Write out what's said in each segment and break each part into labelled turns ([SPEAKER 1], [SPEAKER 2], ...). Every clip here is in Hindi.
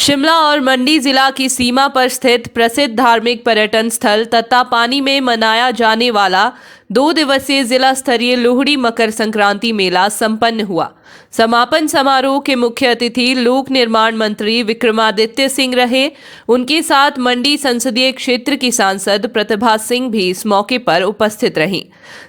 [SPEAKER 1] शिमला और मंडी जिला की सीमा पर स्थित प्रसिद्ध धार्मिक पर्यटन स्थल तत्तापानी में मनाया जाने वाला 2 दिवसीय जिला स्तरीय लोहड़ी मकर संक्रांति मेला संपन्न हुआ। समापन समारोह के मुख्य अतिथि लोक निर्माण मंत्री विक्रमादित्य सिंह रहे। उनके साथ मंडी संसदीय क्षेत्र की सांसद प्रतिभा सिंह भी इस मौके पर उपस्थित रहीं।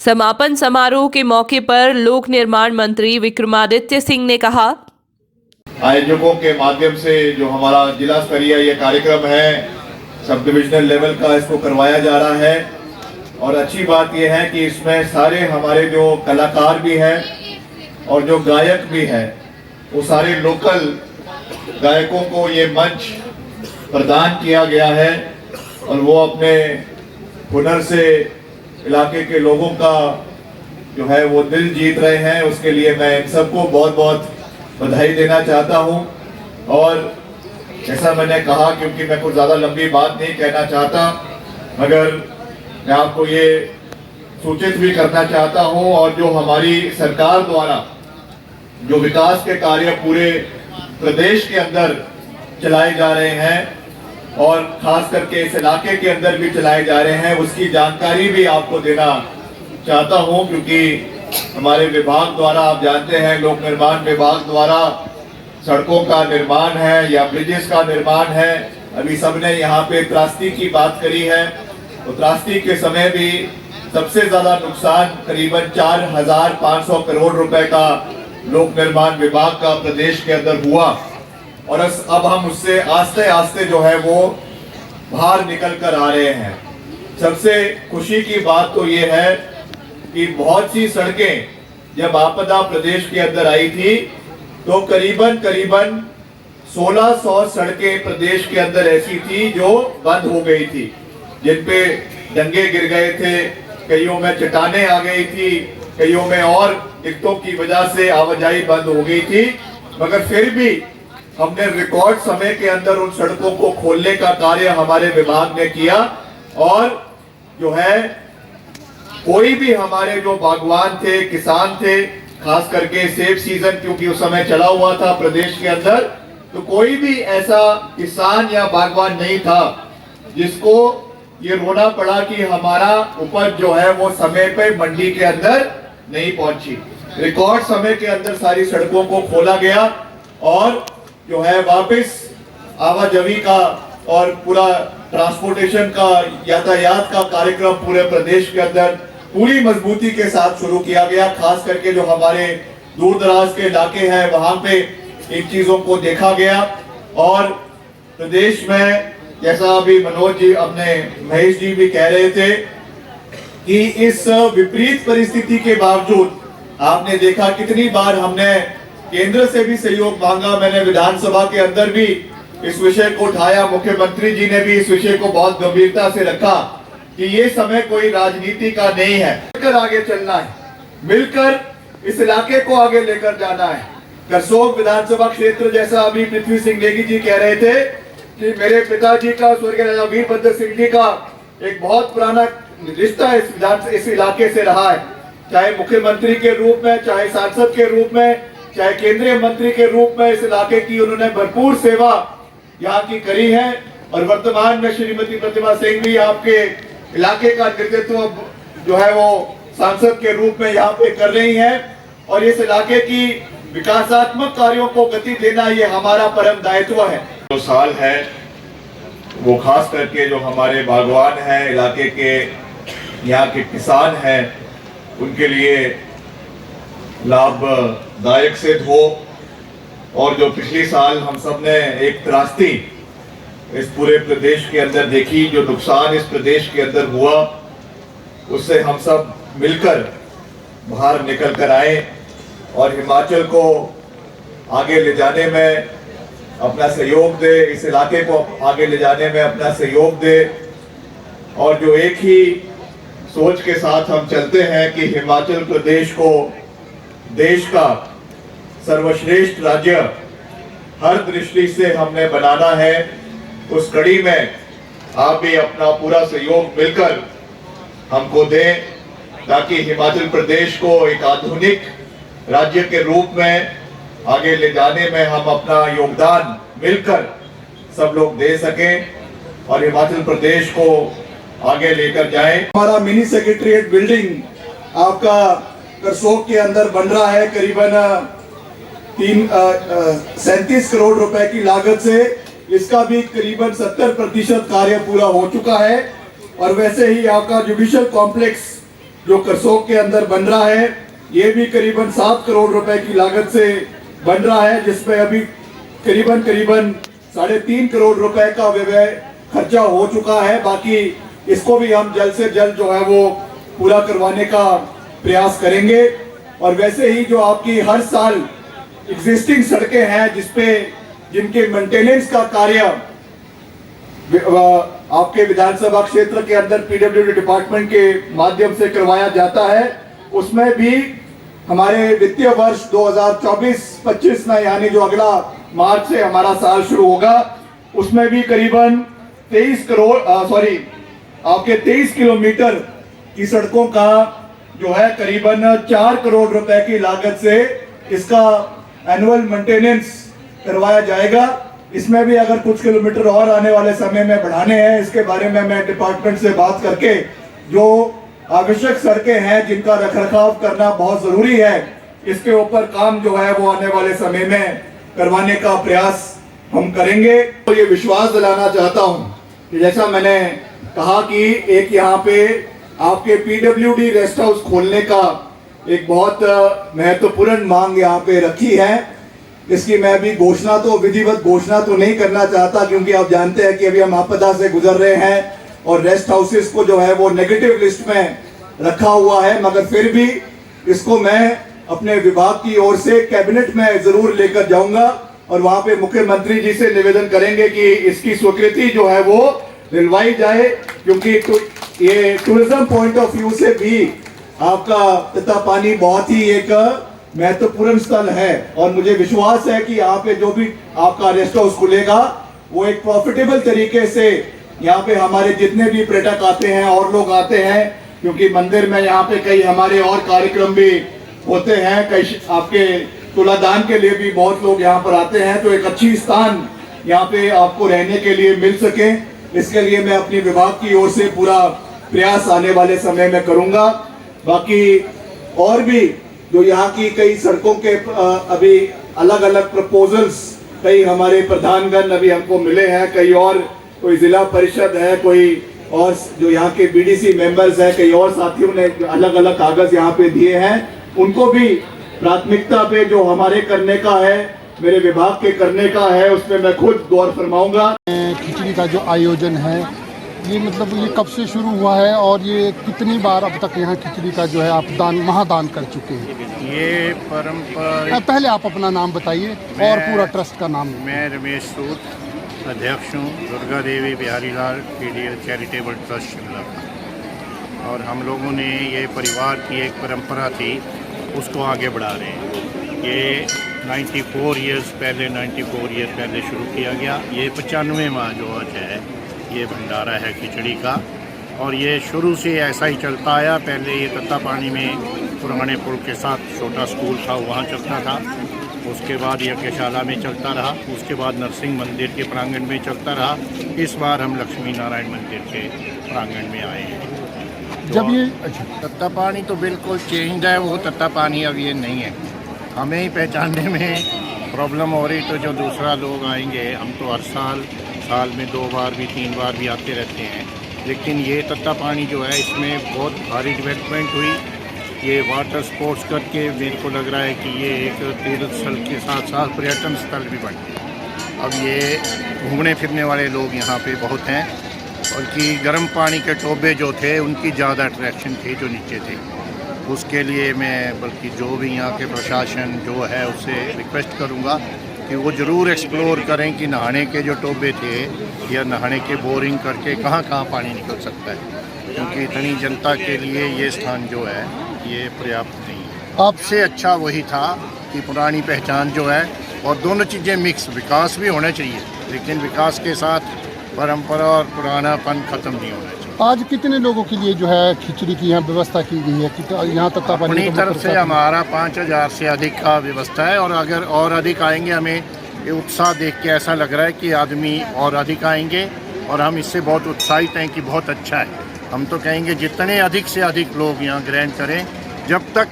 [SPEAKER 1] समापन समारोह के मौके पर लोक निर्माण मंत्री विक्रमादित्य सिंह ने कहा,
[SPEAKER 2] आयोजकों के माध्यम से जो हमारा जिला स्तरीय ये कार्यक्रम है, सब डिविजनल लेवल का इसको करवाया जा रहा है। और अच्छी बात ये है कि इसमें सारे हमारे जो कलाकार भी हैं और जो गायक भी हैं, वो सारे लोकल गायकों को ये मंच प्रदान किया गया है और वो अपने हुनर से इलाके के लोगों का जो है वो दिल जीत रहे हैं। उसके लिए मैं इन सबको बहुत बहुत बधाई देना चाहता हूं। और जैसा मैंने कहा, क्योंकि मैं कुछ ज़्यादा लंबी बात नहीं कहना चाहता, मगर मैं आपको ये सूचित भी करना चाहता हूं। और जो हमारी सरकार द्वारा जो विकास के कार्य पूरे प्रदेश के अंदर चलाए जा रहे हैं और खास करके इस इलाके के अंदर भी चलाए जा रहे हैं, उसकी जानकारी भी आपको देना चाहता हूं। क्योंकि हमारे विभाग द्वारा, आप जानते हैं, लोक निर्माण विभाग द्वारा सड़कों का निर्माण है या ब्रिजेस का निर्माण है। अभी सबने यहाँ पे त्रासदी की बात करी है, तो त्रासदी के समय भी सबसे ज्यादा नुकसान करीबन 4,500 करोड़ रुपए का लोक निर्माण विभाग का प्रदेश के अंदर हुआ। और अब हम उससे आस्ते आस्ते जो है वो बाहर निकल कर आ रहे हैं। सबसे खुशी की बात तो ये है कि बहुत सी सड़कें जब आपदा प्रदेश के अंदर आई थी तो करीबन 1600 सड़कें प्रदेश के अंदर ऐसी थी जो बंद हो गई थी, जिन पे डंगे गिर गए थे, कईयों में चट्टानें आ गई थी, कईयों में और दिक्कतों की वजह से आवाजाही बंद हो गई थी। मगर फिर भी हमने रिकॉर्ड समय के अंदर उन सड़कों को खोलने का कार्य हमारे विभाग ने किया। और जो है कोई भी हमारे जो बागवान थे, किसान थे, खास करके सेब सीजन क्योंकि उस समय चला हुआ था प्रदेश के अंदर, तो कोई भी ऐसा किसान या बागवान नहीं था जिसको ये रोना पड़ा कि हमारा उपज जो है वो समय पे मंडी के अंदर नहीं पहुंची। रिकॉर्ड समय के अंदर सारी सड़कों को खोला गया और जो है वापस आवाजाही का और पूरा ट्रांसपोर्टेशन का, यातायात का कार्यक्रम पूरे प्रदेश के अंदर पूरी मजबूती के साथ शुरू किया गया। खास करके जो हमारे दूर दराज के इलाके हैं वहां पे इन चीजों को देखा गया। और प्रदेश में जैसा अभी मनोज जी, अपने महेश जी भी कह रहे थे कि इस विपरीत परिस्थिति के बावजूद आपने देखा कितनी बार हमने केंद्र से भी सहयोग मांगा। मैंने विधानसभा के अंदर भी इस विषय को उठाया, मुख्यमंत्री जी ने भी इस विषय को बहुत गंभीरता से रखा कि ये समय कोई राजनीति का नहीं है, मिलकर आगे चलना है, मिलकर इस इलाके को आगे लेकर जाना है। करसोग विधानसभा क्षेत्र, जैसा अभी पृथ्वी सिंह नेगी जी कह रहे थे कि मेरे पिताजी का, स्वर्गीय राजा वीरभद्र सिंह जी का एक बहुत पुराना रिश्ता इस इलाके से रहा है, चाहे मुख्यमंत्री के रूप में, चाहे सांसद के रूप में, चाहे केंद्रीय मंत्री के रूप में। इस इलाके की उन्होंने भरपूर सेवा यहाँ की करी है। और वर्तमान में श्रीमती प्रतिभा सिंह भी आपके इलाके का नेतृत्व जो है वो सांसद के रूप में यहाँ पे कर रही हैं। और इस इलाके की विकासात्मक कार्यों को गति देना ये हमारा परम दायित्व है। जो साल है वो खास करके जो हमारे बागवान हैं, इलाके के यहाँ के किसान हैं, उनके लिए लाभदायक सिद्ध हो। और जो पिछले साल हम सब ने एक त्रासदी इस पूरे प्रदेश के अंदर देखी, जो नुकसान इस प्रदेश के अंदर हुआ, उससे हम सब मिलकर बाहर निकल कर आए और हिमाचल को आगे ले जाने में अपना सहयोग दे, इस इलाके को आगे ले जाने में अपना सहयोग दे। और जो एक ही सोच के साथ हम चलते हैं कि हिमाचल प्रदेश को देश का सर्वश्रेष्ठ राज्य हर दृष्टि से हमने बनाना है। उस कड़ी में आप भी अपना पूरा सहयोग मिलकर हमको दें, ताकि हिमाचल प्रदेश को एक आधुनिक राज्य के रूप में आगे ले जाने में हम अपना योगदान मिलकर सब लोग दे सकें और हिमाचल प्रदेश को आगे लेकर जाएं।
[SPEAKER 3] हमारा मिनी सेक्रेटरीट बिल्डिंग आपका करसोग के अंदर बन रहा है करीबन 37 करोड़ रुपए की लागत से। इसका भी करीबन 70% कार्य पूरा हो चुका है। और वैसे ही आपका जुडिशियल कॉम्प्लेक्स जो करसोग के अंदर बन रहा है, ये भी करीबन 7 करोड़ रुपए की लागत से बन रहा है, जिसमें अभी करीबन 3.5 करोड़ रुपए का व्यय खर्चा हो चुका है। बाकी इसको भी हम जल्द से जल्द जो है वो पूरा करवाने का प्रयास करेंगे। और वैसे ही जो आपकी हर साल एग्जिस्टिंग सड़कें हैं जिनके मेंटेनेंस का कार्य आपके विधानसभा क्षेत्र के अंदर पीडब्ल्यूडी डिपार्टमेंट के माध्यम से करवाया जाता है, उसमें भी हमारे वित्तीय वर्ष 2024-25 में, यानी जो अगला मार्च से हमारा साल शुरू होगा, उसमें भी करीबन 23 किलोमीटर की सड़कों का जो है करीबन 4 करोड़ रुपए की लागत से इसका एनुअल मेंटेनेंस करवाया जाएगा। इसमें भी अगर कुछ किलोमीटर और आने वाले समय में बढ़ाने हैं, इसके बारे में मैं डिपार्टमेंट से बात करके जो आवश्यक सड़कें हैं जिनका रखरखाव करना बहुत जरूरी है, इसके ऊपर काम जो है वो आने वाले समय में करवाने का प्रयास हम करेंगे। तो ये विश्वास दिलाना चाहता हूँ कि जैसा मैंने कहा कि एक यहाँ पे आपके पीडब्ल्यूडी रेस्ट हाउस खोलने का एक बहुत महत्वपूर्ण मांग यहाँ पे रखी है। इसकी मैं अभी विधिवत घोषणा तो नहीं करना चाहता, क्योंकि आप जानते हैं कि अभी हम आपदा से गुजर रहे हैं और रेस्ट हाउसेस को जो है वो नेगेटिव लिस्ट में रखा हुआ है। मगर फिर भी इसको मैं अपने विभाग की ओर से कैबिनेट में जरूर लेकर जाऊंगा और वहां पे मुख्यमंत्री जी से निवेदन करेंगे कि इसकी स्वीकृति जो है वो दिलवाई जाए, क्योंकि ये टूरिज्म पॉइंट ऑफ व्यू से भी आपका तत्तापानी बहुत ही एक महत्वपूर्ण स्थल है। और मुझे विश्वास है कि यहाँ पे जो भी आपका रेस्ट हाउस खुलेगा वो एक प्रॉफिटेबल तरीके से यहाँ पे हमारे जितने भी पर्यटक आते हैं और लोग आते हैं, क्योंकि मंदिर में यहाँ पे कई हमारे और कार्यक्रम भी होते हैं, कई आपके तुलादान के लिए भी बहुत लोग यहाँ पर आते हैं, तो एक अच्छी स्थान यहाँ पे आपको रहने के लिए मिल सके, इसके लिए मैं अपनी विभाग की ओर से पूरा प्रयास आने वाले समय में करूंगा। बाकी और भी जो यहाँ की कई सड़कों के अभी अलग अलग प्रपोजल्स कई हमारे प्रधानगण अभी हमको मिले हैं, कई और कोई जिला परिषद है, कोई और जो यहाँ के बीडीसी मेंबर्स हैं, कई और साथियों ने अलग अलग कागज यहाँ पे दिए हैं, उनको भी प्राथमिकता पे जो हमारे करने का है, मेरे विभाग के करने का है, उसमें मैं खुद गौर फरमाऊंगा।
[SPEAKER 4] खिचड़ी का जो आयोजन है ये ये कब से शुरू हुआ है और ये कितनी बार अब तक यहाँ खिचड़ी का जो है आप महादान कर चुके हैं?
[SPEAKER 5] ये परंपरा,
[SPEAKER 4] पहले आप अपना नाम बताइए और पूरा ट्रस्ट का नाम।
[SPEAKER 5] मैं रमेश सूद, अध्यक्ष हूँ दुर्गा देवी बिहारी लाल पीडीएल चैरिटेबल ट्रस्ट शिमला का, और हम लोगों ने ये परिवार की एक परंपरा थी उसको आगे बढ़ा रहे हैं। ये 94 ईयर्स पहले शुरू किया गया। ये 95वां जो आज है ये भंडारा है खिचड़ी का, और ये शुरू से ऐसा ही चलता आया। पहले ये तत्तापानी में पुराने पुल के साथ छोटा स्कूल था, वहाँ चलता था, उसके बाद यज्ञशाला में चलता रहा, उसके बाद नरसिंह मंदिर के प्रांगण में चलता रहा। इस बार हम लक्ष्मी नारायण मंदिर के प्रांगण में आए हैं। तो
[SPEAKER 4] जब ये
[SPEAKER 5] तत्तापानी तो बिल्कुल चेंज है, वो तत्तापानी अब ये नहीं है। हमें ही पहचानने में प्रॉब्लम हो रही, तो जो दूसरा लोग आएंगे, हम तो हर साल में 2 बार भी 3 बार भी आते रहते हैं, लेकिन ये तत्तापानी जो है इसमें बहुत भारी डेवलपमेंट हुई। ये वाटर स्पोर्ट्स करके मेरे को लग रहा है कि ये एक तीर्थ स्थल के साथ साथ पर्यटन स्थल भी बन गया। अब ये घूमने फिरने वाले लोग यहाँ पे बहुत हैं, और कि गर्म पानी के टोबे जो थे उनकी ज़्यादा अट्रैक्शन थी जो नीचे थे। उसके लिए मैं बल्कि जो भी यहाँ के प्रशासन जो है उससे रिक्वेस्ट करूँगा कि वो ज़रूर एक्सप्लोर करें कि नहाने के जो टोबे थे या नहाने के बोरिंग करके कहाँ कहाँ पानी निकल सकता है, क्योंकि इतनी जनता के लिए ये स्थान जो है ये पर्याप्त नहीं है।
[SPEAKER 4] आपसे
[SPEAKER 5] अच्छा वही था कि पुरानी पहचान जो है, और दोनों चीज़ें मिक्स, विकास भी होना चाहिए, लेकिन विकास के साथ परंपरा और पुरानापन ख़त्म नहीं होना चाहिए।
[SPEAKER 4] आज कितने लोगों के लिए जो है खिचड़ी की यहाँ व्यवस्था की गई है? यहाँ तत्तापानी
[SPEAKER 5] अपनी तरफ से हमारा 5000 से अधिक का व्यवस्था है, और अगर और अधिक आएंगे हमें ये उत्साह देख के ऐसा लग रहा है कि आदमी और अधिक आएंगे और हम इससे बहुत उत्साहित हैं कि बहुत अच्छा है। हम तो कहेंगे जितने अधिक से अधिक लोग यहाँ ग्रहण करें, जब तक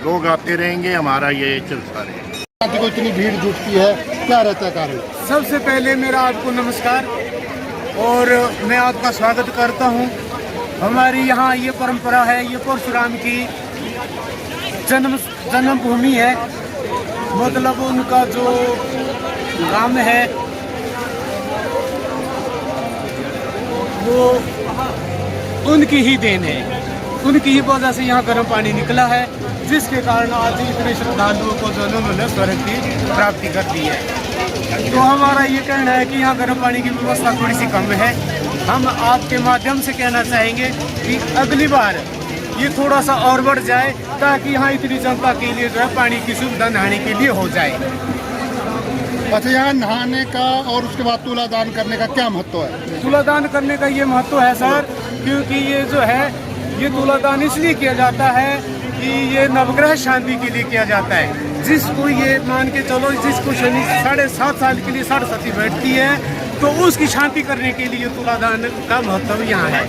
[SPEAKER 5] लोग आते रहेंगे हमारा ये चलता रहेगा।
[SPEAKER 4] को इतनी भीड़ जुटती है, क्या रहता है कारण?
[SPEAKER 6] सबसे पहले मेरा आपको नमस्कार और मैं आपका स्वागत करता हूं। हमारी यहाँ ये परंपरा है, ये परशुराम की जन्मभूमि है, मतलब उनका जो नाम है वो उनकी ही देन है, उनकी ही वजह से यहाँ गर्म पानी निकला है, जिसके कारण आज इतने श्रद्धालुओं को जो उन्होंने स्वर्ग की प्राप्ति कर दी है। तो हमारा ये कहना है कि यहाँ गर्म पानी की व्यवस्था थोड़ी सी कम है। हम आपके माध्यम से कहना चाहेंगे कि अगली बार ये थोड़ा सा और बढ़ जाए, ताकि यहाँ इतनी जनता के लिए जो है पानी की सुविधा नहाने के लिए हो जाए।
[SPEAKER 4] अच्छा, यहाँ नहाने का और उसके बाद तुलादान करने का क्या महत्व है?
[SPEAKER 6] तुलादान करने का ये महत्व है सर, क्योंकि ये जो है ये तुलादान इसलिए किया जाता है कि ये नवग्रह शांति के लिए किया जाता है। जिसको ये मान के चलो, जिसको शनि 7.5 साल के लिए सरस्वती बैठती है, तो उसकी शांति करने के लिए तुलादान का महत्व यहाँ है।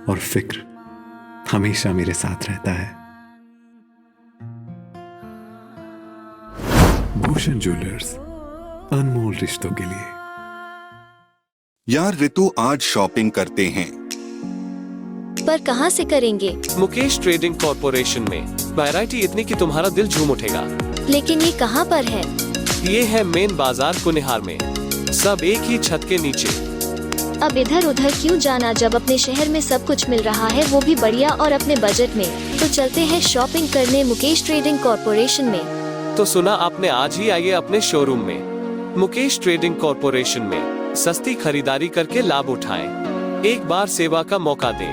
[SPEAKER 7] और फिक्र हमेशा मेरे साथ रहता है। भूषण ज्वेलर्स, अनमोल रिश्तों के लिए।
[SPEAKER 8] यार रितु, आज शॉपिंग करते हैं,
[SPEAKER 9] पर कहाँ से करेंगे?
[SPEAKER 10] मुकेश ट्रेडिंग कॉरपोरेशन में वैरायटी इतनी कि तुम्हारा दिल झूम उठेगा।
[SPEAKER 9] लेकिन ये कहाँ पर है?
[SPEAKER 10] ये है मेन बाजार कुनिहार में, सब एक ही छत के नीचे।
[SPEAKER 9] अब इधर उधर क्यों जाना, जब अपने शहर में सब कुछ मिल रहा है, वो भी बढ़िया और अपने बजट में। तो चलते हैं शॉपिंग करने मुकेश ट्रेडिंग कॉरपोरेशन में।
[SPEAKER 10] तो सुना आपने, आज ही आइए अपने शोरूम में। मुकेश ट्रेडिंग कॉरपोरेशन में सस्ती खरीदारी करके लाभ उठाएं। एक बार सेवा का मौका दें।